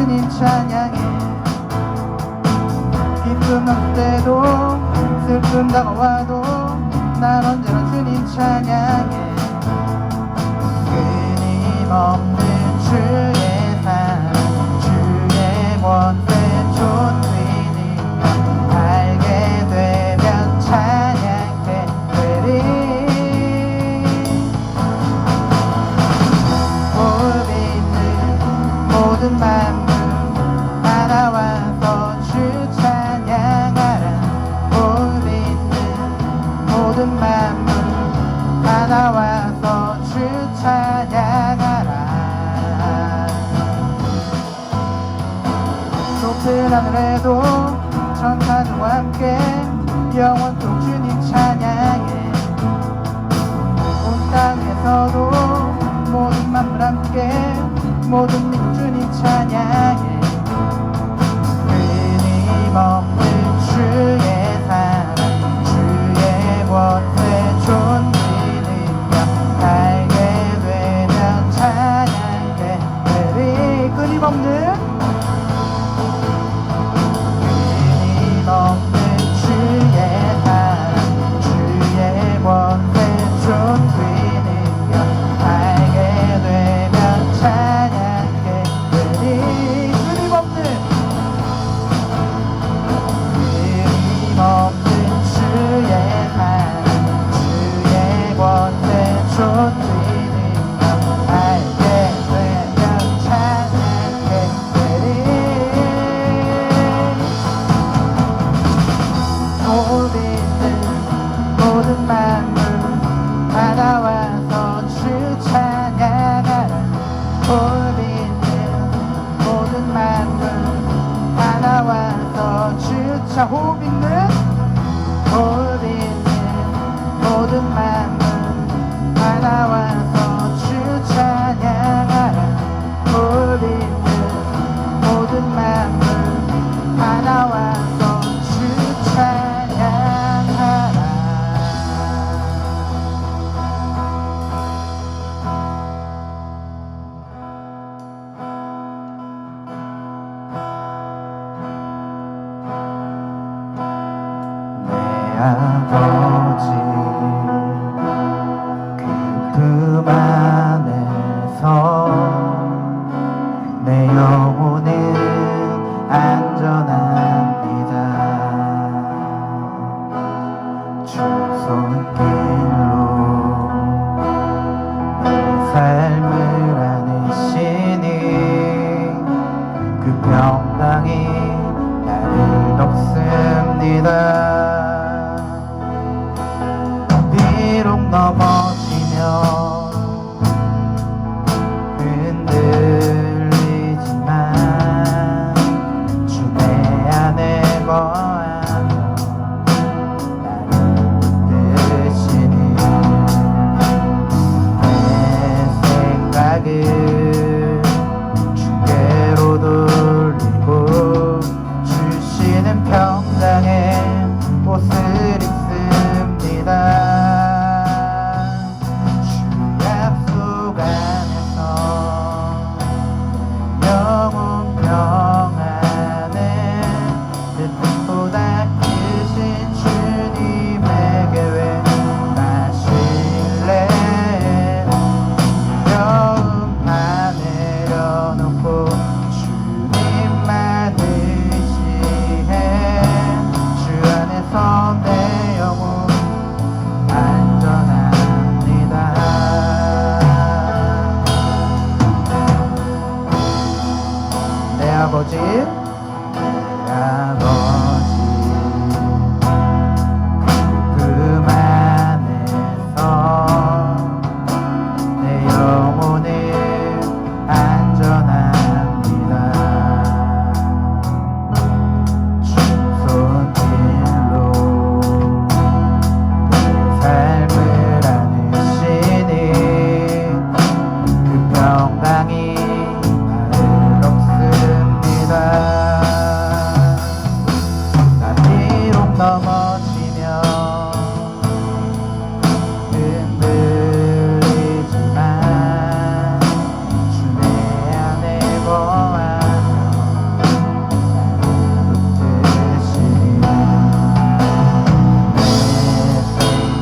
주님 찬양해. 기쁨 때도 슬픔 다가와도 난 언제나 주님 찬양해. 끊임없는 주의 사랑, 주의 권세 존귀는 알게 되면 찬양해 되리. 볼 있는 모든 만물 다 나와서 주 찬양하라. 볼 있는 모든 만물 다 나와서 주 찬양하라. 높은 하늘에도 천사들과 함께 영원토록 주님 찬양해. 온 땅에서도 모든 만물 함께 모든 민족 주님 찬양해. 끊임없는 주의 사랑, 주의 권세 존귀 능력 알게 되면 찬양해 되리. 끊임없는 주의 사랑, 주의 권세 존귀 능력 알게 되면 찬양해 되리. 끊임없는 주의 사랑, 주의 권세 존귀 능력 알게 되면 찬양해 되리. 모든 만물 다 나와서 주 찬양하라. 볼 있는 모든 만물 다 나와서 주 찬. 호흡 있는 모든 만물 다 나와서 주 찬양하라. 볼 있는 모든 만물 다 나와서 주 찬양하라. 내 아버지 그 품 안에서 내 영혼은 안전합니다. 주 손길로 내 삶을 안으시니 그 평강이 나를 돕습니다. 비록 넘어지면 흔들리지만 주 내 안에 거하며 나를 이끄시니 내 생각을 주께로 돌리고 주시는 평강의 옷을 입습니다.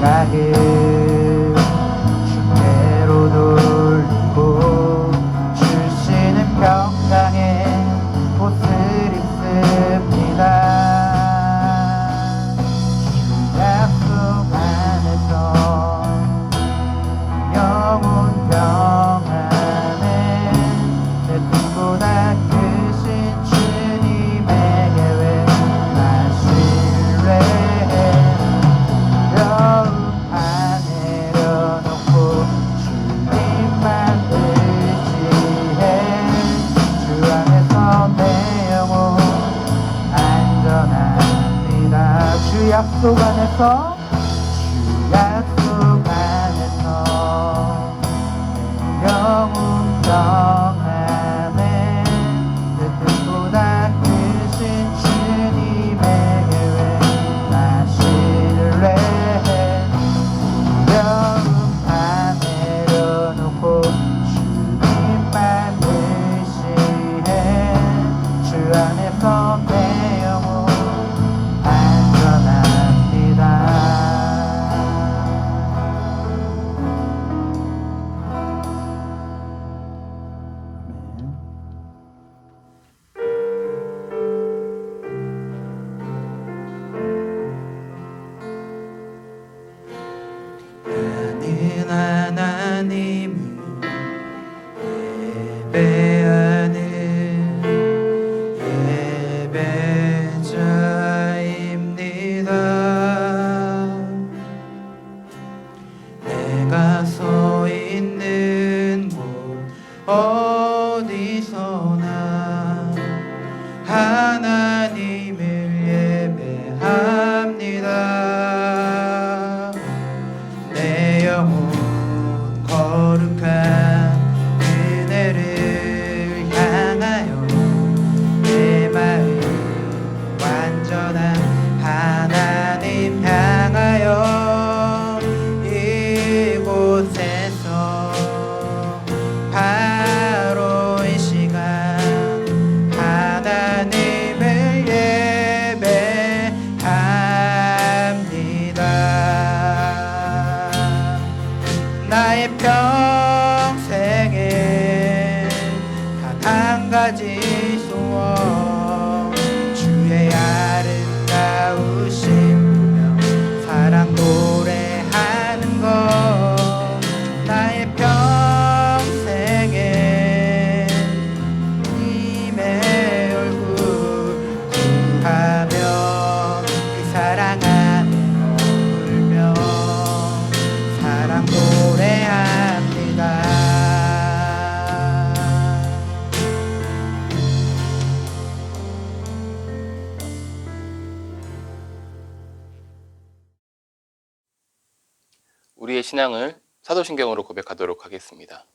생각을 주께로 돌리고 주시는 평강의 옷을 입습니다. 주 약속 안에서 영원 평안에 내 뜻보다 크신 주님의 계획 난 신뢰해. 두려움 다 내려놓고 주님만 의지해. 주 안에서 내 영혼 안전합니다. 주 약속 안에서 주 약속 안에서 내 영혼 평안에 내 뜻보다 크신 주님의 계획 나 신뢰해. 두려움 다 내려놓고 주님만 의지해. 주 안에서 내 영혼 안전합니다. 나는 하나님을 예배하는 예배자입니다. 내가 서 있는 곳 어디서나 하나님을 예배합니다. 내 영혼 거룩한 은혜를 향하여 내 마음 완전한 하나님 향하여 이곳에서 바로 이 시간 하나님을 예배합니다. 나의 평생에 단 한 가지 소원 주의 아름다우신 분명 사랑 노래하는 것. 나의 평생에 주님의 얼굴 구하며 그 사랑 안에 머물며 사랑 노래합니다. 우리의 신앙을 사도신경으로 고백하도록 하겠습니다.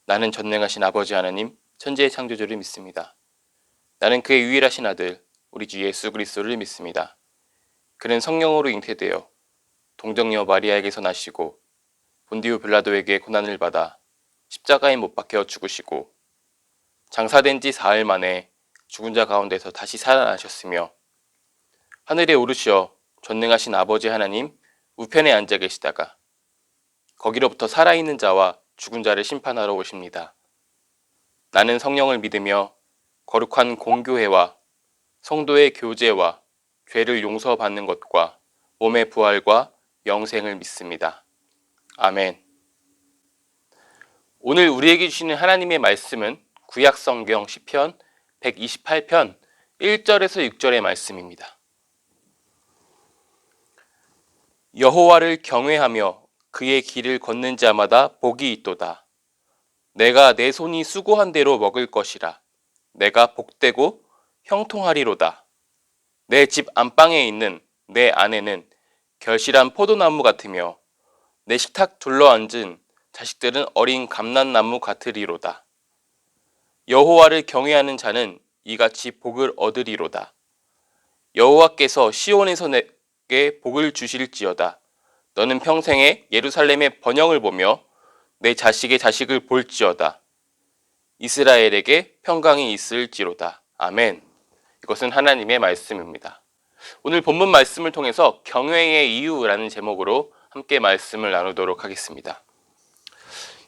나는 전능하신 아버지 하나님, 천지의 창조주를 믿습니다. 나는 그의 유일하신 아들, 우리 주 예수 그리스도를 믿습니다. 그는 성령으로 잉태되어 동정녀 마리아에게서 나시고 본디오 빌라도에게 고난을 받아 십자가에 못 박혀 죽으시고 장사된 지 사흘 만에 죽은 자 가운데서 다시 살아나셨으며 하늘에 오르시어 전능하신 아버지 하나님 우편에 앉아 계시다가 거기로부터 살아있는 자와 죽은 자를 심판하러 오십니다. 나는 성령을 믿으며 거룩한 공교회와 성도의 교제와 죄를 용서받는 것과 몸의 부활과 영생을 믿습니다. 아멘. 오늘 우리에게 주시는 하나님의 말씀은 구약성경 시편 128편 1절에서 6절의 말씀입니다. 여호와를 경외하며 그의 길을 걷는 자마다 복이 있도다. 내가 내 손이 수고한 대로 먹을 것이라. 내가 복되고 형통하리로다. 내 집 안방에 있는 내 아내는 결실한 포도나무 같으며 내 식탁 둘러앉은 자식들은 어린 감람나무 같으리로다. 여호와를 경외하는 자는 이같이 복을 얻으리로다. 여호와께서 시온에서 내게 복을 주실지어다. 너는 평생에 예루살렘의 번영을 보며 내 자식의 자식을 볼지어다. 이스라엘에게 평강이 있을지로다. 아멘. 이것은 하나님의 말씀입니다. 오늘 본문 말씀을 통해서 경외의 이유라는 제목으로 함께 말씀을 나누도록 하겠습니다.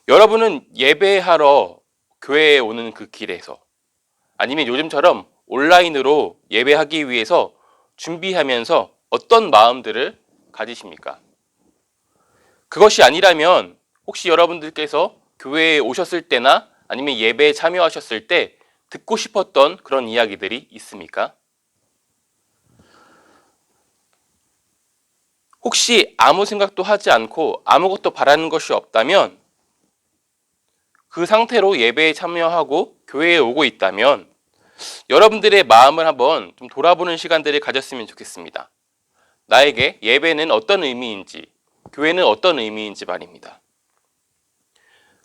여러분은 예배하러 교회에 오는 그 길에서 아니면 요즘처럼 온라인으로 예배하기 위해서 준비하면서 어떤 마음들을 가지십니까? 그것이 아니라면 혹시 여러분들께서 교회에 오셨을 때나 아니면 예배에 참여하셨을 때 듣고 싶었던 그런 이야기들이 있습니까? 혹시 아무 생각도 하지 않고 아무것도 바라는 것이 없다면 그 상태로 예배에 참여하고 교회에 오고 있다면 여러분들의 마음을 한번 좀 돌아보는 시간들을 가졌으면 좋겠습니다. 나에게 예배는 어떤 의미인지, 교회는 어떤 의미인지 말입니다.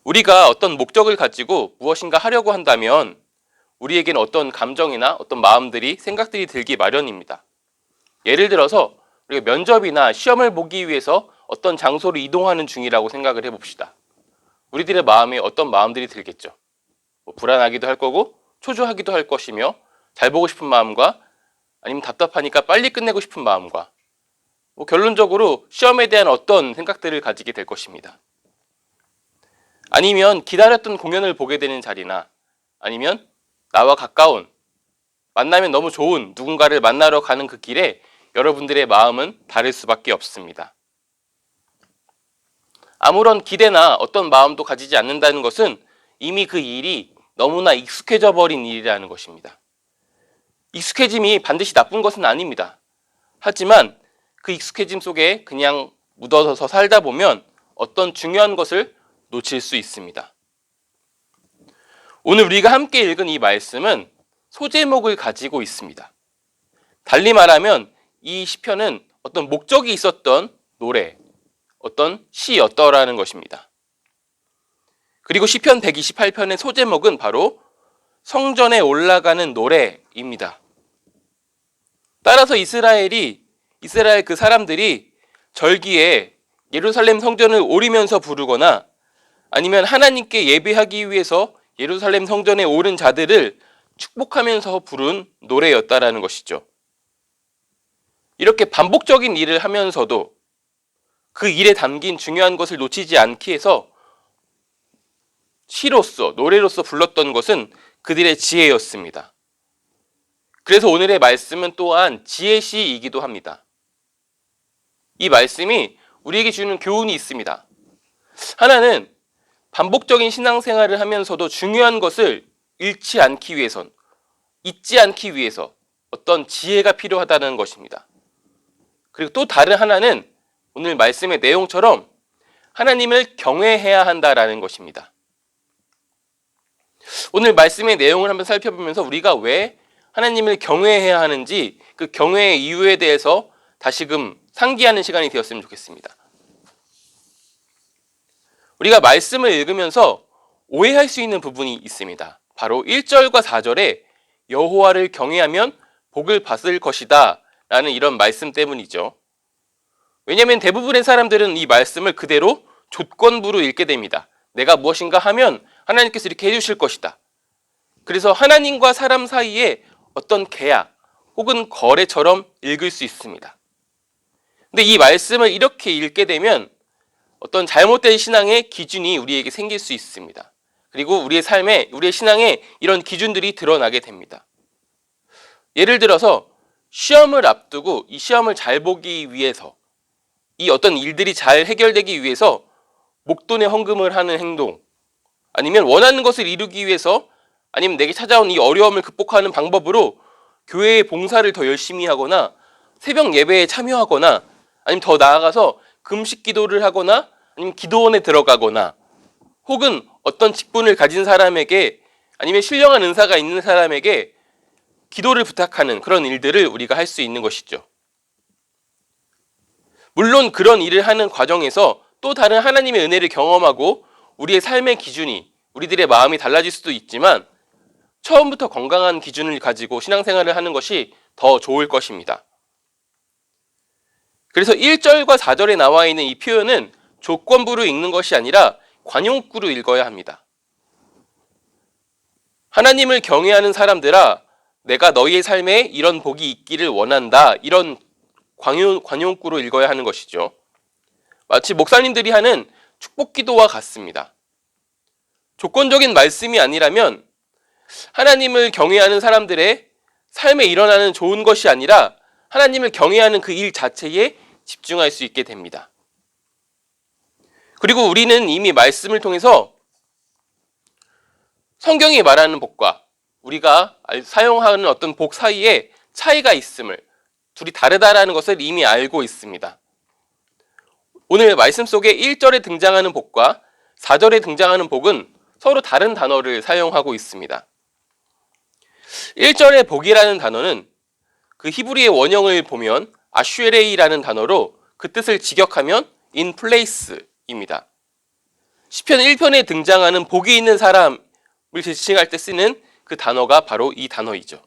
우리가 어떤 목적을 가지고 무엇인가 하려고 한다면 우리에게는 어떤 감정이나 어떤 마음들이, 생각들이 들기 마련입니다. 예를 들어서 우리가 면접이나 시험을 보기 위해서 어떤 장소로 이동하는 중이라고 생각을 해봅시다. 우리들의 마음에 어떤 마음들이 들겠죠. 불안하기도 할 거고 초조하기도 할 것이며 잘 보고 싶은 마음과 아니면 답답하니까 빨리 끝내고 싶은 마음과 결론적으로 시험에 대한 어떤 생각들을 가지게 될 것입니다. 아니면 기다렸던 공연을 보게 되는 자리나 아니면 나와 가까운 만나면 너무 좋은 누군가를 만나러 가는 그 길에 여러분들의 마음은 다를 수밖에 없습니다. 아무런 기대나 어떤 마음도 가지지 않는다는 것은 이미 그 일이 너무나 익숙해져 버린 일이라는 것입니다. 익숙해짐이 반드시 나쁜 것은 아닙니다. 하지만 그 익숙해짐 속에 그냥 묻어서 살다 보면 어떤 중요한 것을 놓칠 수 있습니다. 오늘 우리가 함께 읽은 이 말씀은 소제목을 가지고 있습니다. 달리 말하면 이 시편은 어떤 목적이 있었던 노래, 어떤 시였더라는 것입니다. 그리고 시편 128편의 소제목은 바로 성전에 올라가는 노래입니다. 따라서 이스라엘 그 사람들이 절기에 예루살렘 성전을 오르면서 부르거나 아니면 하나님께 예배하기 위해서 예루살렘 성전에 오른 자들을 축복하면서 부른 노래였다라는 것이죠. 이렇게 반복적인 일을 하면서도 그 일에 담긴 중요한 것을 놓치지 않기 위해서 시로서, 노래로서 불렀던 것은 그들의 지혜였습니다. 그래서 오늘의 말씀은 또한 지혜시이기도 합니다. 이 말씀이 우리에게 주는 교훈이 있습니다. 하나는 반복적인 신앙생활을 하면서도 중요한 것을 잊지 않기 위해서 어떤 지혜가 필요하다는 것입니다. 그리고 또 다른 하나는 오늘 말씀의 내용처럼 하나님을 경외해야 한다라는 것입니다. 오늘 말씀의 내용을 한번 살펴보면서 우리가 왜 하나님을 경외해야 하는지 그 경외의 이유에 대해서 다시금 상기하는 시간이 되었으면 좋겠습니다. 우리가 말씀을 읽으면서 오해할 수 있는 부분이 있습니다. 바로 1절과 4절에 여호와를 경외하면 복을 받을 것이다 라는 이런 말씀 때문이죠. 왜냐하면 대부분의 사람들은 이 말씀을 그대로 조건부로 읽게 됩니다. 내가 무엇인가 하면 하나님께서 이렇게 해주실 것이다. 그래서 하나님과 사람 사이에 어떤 계약 혹은 거래처럼 읽을 수 있습니다. 근데 이 말씀을 이렇게 읽게 되면 어떤 잘못된 신앙의 기준이 우리에게 생길 수 있습니다. 그리고 우리의 삶에, 우리의 신앙에 이런 기준들이 드러나게 됩니다. 예를 들어서 시험을 앞두고 이 시험을 잘 보기 위해서 이 어떤 일들이 잘 해결되기 위해서 목돈에 헌금을 하는 행동 아니면 원하는 것을 이루기 위해서 아니면 내게 찾아온 이 어려움을 극복하는 방법으로 교회의 봉사를 더 열심히 하거나 새벽 예배에 참여하거나 아니면 더 나아가서 금식 기도를 하거나 아니면 기도원에 들어가거나 혹은 어떤 직분을 가진 사람에게 아니면 신령한 은사가 있는 사람에게 기도를 부탁하는 그런 일들을 우리가 할 수 있는 것이죠. 물론 그런 일을 하는 과정에서 또 다른 하나님의 은혜를 경험하고 우리의 삶의 기준이, 우리들의 마음이 달라질 수도 있지만 처음부터 건강한 기준을 가지고 신앙생활을 하는 것이 더 좋을 것입니다. 그래서 1절과 4절에 나와 있는 이 표현은 조건부로 읽는 것이 아니라 관용구로 읽어야 합니다. 하나님을 경외하는 사람들아, 내가 너희의 삶에 이런 복이 있기를 원한다. 이런 관용구로 읽어야 하는 것이죠. 마치 목사님들이 하는 축복 기도와 같습니다. 조건적인 말씀이 아니라면 하나님을 경외하는 사람들의 삶에 일어나는 좋은 것이 아니라 하나님을 경외하는 그 일 자체에 집중할 수 있게 됩니다. 그리고 우리는 이미 말씀을 통해서 성경이 말하는 복과 우리가 사용하는 어떤 복 사이에 차이가 있음을, 둘이 다르다라는 것을 이미 알고 있습니다. 오늘 말씀 속에 1절에 등장하는 복과 4절에 등장하는 복은 서로 다른 단어를 사용하고 있습니다. 1절의 복이라는 단어는 그 히브리의 원형을 보면 아슈에레이라는 단어로 그 뜻을 직역하면 in place입니다. 시편 1편에 등장하는 복이 있는 사람을 지칭할 때 쓰는 그 단어가 바로 이 단어이죠.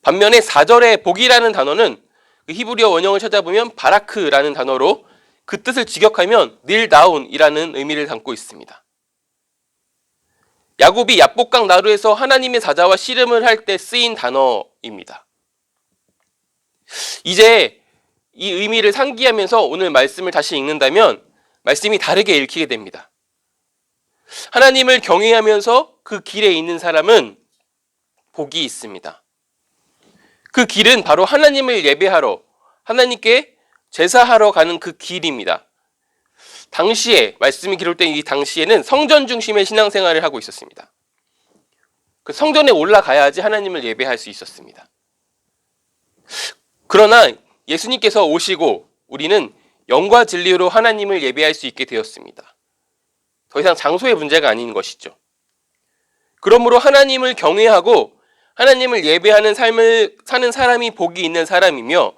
반면에 4절의 복이라는 단어는 그 히브리어 원형을 찾아보면 바라크라는 단어로 그 뜻을 직역하면 kneel down이라는 의미를 담고 있습니다. 야곱이 야복강 나루에서 하나님의 사자와 씨름을 할 때 쓰인 단어입니다. 이제 이 의미를 상기하면서 오늘 말씀을 다시 읽는다면 말씀이 다르게 읽히게 됩니다. 하나님을 경외하면서 그 길에 있는 사람은 복이 있습니다. 그 길은 바로 하나님을 예배하러, 하나님께 제사하러 가는 그 길입니다. 당시에, 말씀이 기록된 이 당시에는 성전 중심의 신앙생활을 하고 있었습니다. 그 성전에 올라가야지 하나님을 예배할 수 있었습니다. 그러나 예수님께서 오시고 우리는 영과 진리로 하나님을 예배할 수 있게 되었습니다. 더 이상 장소의 문제가 아닌 것이죠. 그러므로 하나님을 경외하고 하나님을 예배하는 삶을 사는 사람이 복이 있는 사람이며,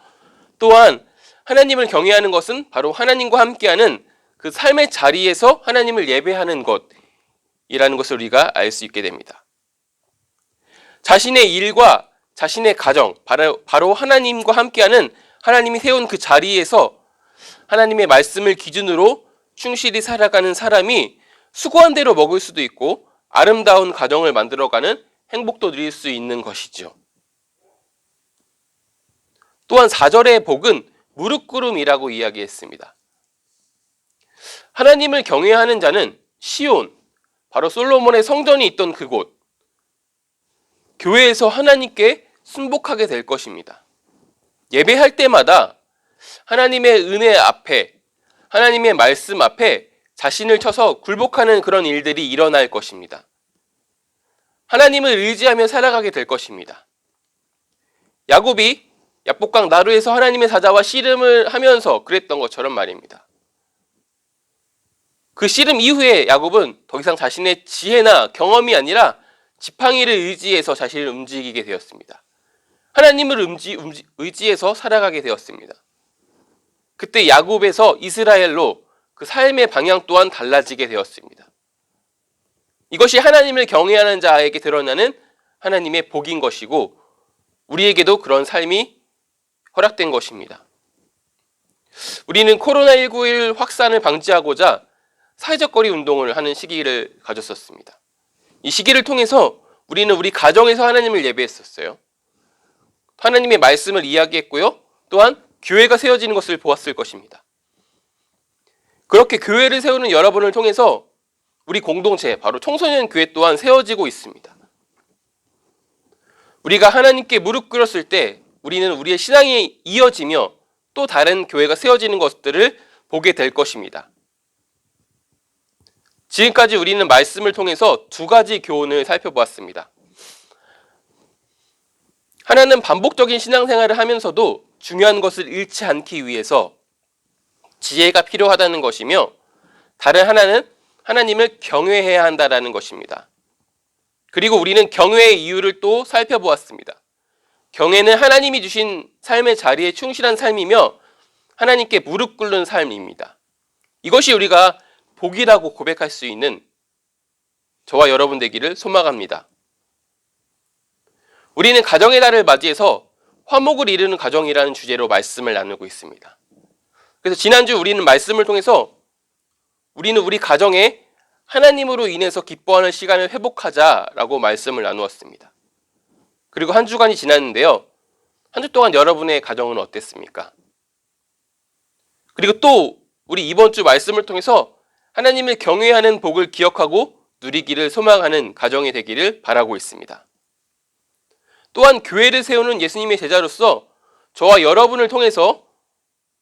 또한 하나님을 경외하는 것은 바로 하나님과 함께하는 그 삶의 자리에서 하나님을 예배하는 것이라는 것을 우리가 알 수 있게 됩니다. 자신의 일과 자신의 가정, 바로 하나님과 함께하는 하나님이 세운 그 자리에서 하나님의 말씀을 기준으로 충실히 살아가는 사람이 수고한 대로 먹을 수도 있고 아름다운 가정을 만들어가는 행복도 누릴 수 있는 것이죠. 또한 4절의 복은 무릎꿇음이라고 이야기했습니다. 하나님을 경외하는 자는 시온, 바로 솔로몬의 성전이 있던 그곳, 교회에서 하나님께 순복하게 될 것입니다. 예배할 때마다 하나님의 은혜 앞에, 하나님의 말씀 앞에 자신을 쳐서 굴복하는 그런 일들이 일어날 것입니다. 하나님을 의지하며 살아가게 될 것입니다. 야곱이 야복강 나루에서 하나님의 사자와 씨름을 하면서 그랬던 것처럼 말입니다. 그 씨름 이후에 야곱은 더 이상 자신의 지혜나 경험이 아니라 지팡이를 의지해서 자신을 움직이게 되었습니다. 하나님을 의지해서 살아가게 되었습니다. 그때 야곱에서 이스라엘로 그 삶의 방향 또한 달라지게 되었습니다. 이것이 하나님을 경외하는 자에게 드러나는 하나님의 복인 것이고 우리에게도 그런 삶이 허락된 것입니다. 우리는 코로나19 확산을 방지하고자 사회적 거리 운동을 하는 시기를 가졌었습니다. 이 시기를 통해서 우리는 우리 가정에서 하나님을 예배했었어요. 하나님의 말씀을 이야기했고요. 또한 교회가 세워지는 것을 보았을 것입니다. 그렇게 교회를 세우는 여러분을 통해서 우리 공동체, 바로 청소년 교회 또한 세워지고 있습니다. 우리가 하나님께 무릎 꿇었을 때 우리는 우리의 신앙이 이어지며 또 다른 교회가 세워지는 것들을 보게 될 것입니다. 지금까지 우리는 말씀을 통해서 두 가지 교훈을 살펴보았습니다. 하나는 반복적인 신앙생활을 하면서도 중요한 것을 잃지 않기 위해서 지혜가 필요하다는 것이며, 다른 하나는 하나님을 경외해야 한다는 것입니다. 그리고 우리는 경외의 이유를 또 살펴보았습니다. 경외는 하나님이 주신 삶의 자리에 충실한 삶이며 하나님께 무릎 꿇는 삶입니다. 이것이 우리가 복이라고 고백할 수 있는 저와 여러분 되기를 소망합니다. 우리는 가정의 달을 맞이해서 화목을 이루는 가정이라는 주제로 말씀을 나누고 있습니다. 그래서 지난주 우리는 말씀을 통해서 우리는 우리 가정에 하나님으로 인해서 기뻐하는 시간을 회복하자라고 말씀을 나누었습니다. 그리고 한 주간이 지났는데요. 한 주 동안 여러분의 가정은 어땠습니까? 그리고 또 우리 이번 주 말씀을 통해서 하나님을 경외하는 복을 기억하고 누리기를 소망하는 가정이 되기를 바라고 있습니다. 또한 교회를 세우는 예수님의 제자로서 저와 여러분을 통해서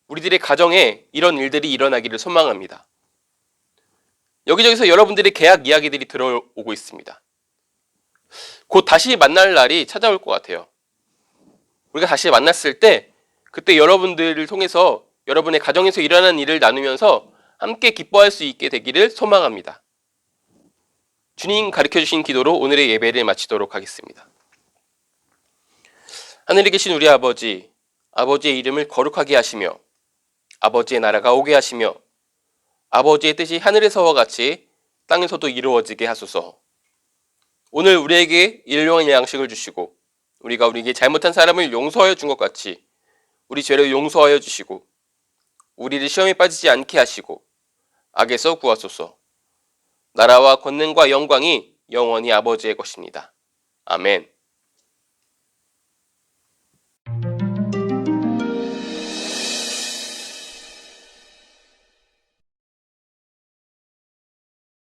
우리들의 가정에 이런 일들이 일어나기를 소망합니다. 여기저기서 여러분들의 계약 이야기들이 들어오고 있습니다. 곧 다시 만날 날이 찾아올 것 같아요. 우리가 다시 만났을 때 그때 여러분들을 통해서 여러분의 가정에서 일어난 일을 나누면서 함께 기뻐할 수 있게 되기를 소망합니다. 주님 가르쳐주신 기도로 오늘의 예배를 마치도록 하겠습니다. 하늘에 계신 우리 아버지, 아버지의 이름을 거룩하게 하시며 아버지의 나라가 오게 하시며 아버지의 뜻이 하늘에서와 같이 땅에서도 이루어지게 하소서. 오늘 우리에게 일용할 양식을 주시고 우리가 우리에게 잘못한 사람을 용서하여 준 것 같이 우리 죄를 용서하여 주시고 우리를 시험에 빠지지 않게 하시고 악에서 구하소서. 나라와 권능과 영광이 영원히 아버지의 것입니다. 아멘.